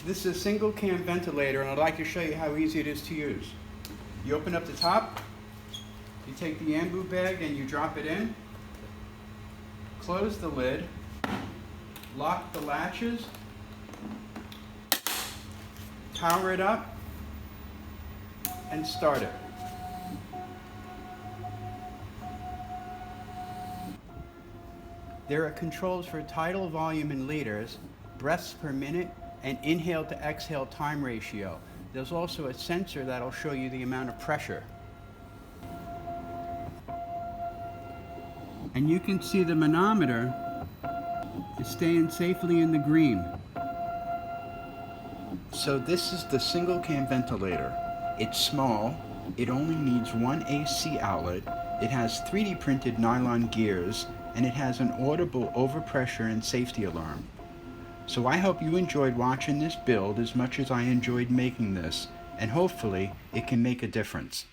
This is a single cam ventilator, and I'd like to show you how easy it is to use. You open up the top, you take the ambu bag and you drop it in, close the lid, lock the latches, power it up, and start it. There are controls for tidal volume in liters, breaths per minute, and inhale to exhale time ratio. There's also a sensor that'll show you the amount of pressure. And you can see the manometer is staying safely in the green. So this is the single cam ventilator. It's small, it only needs one AC outlet, it has 3D printed nylon gears, and it has an audible overpressure and safety alarm. So I hope you enjoyed watching this build as much as I enjoyed making this, and hopefully it can make a difference.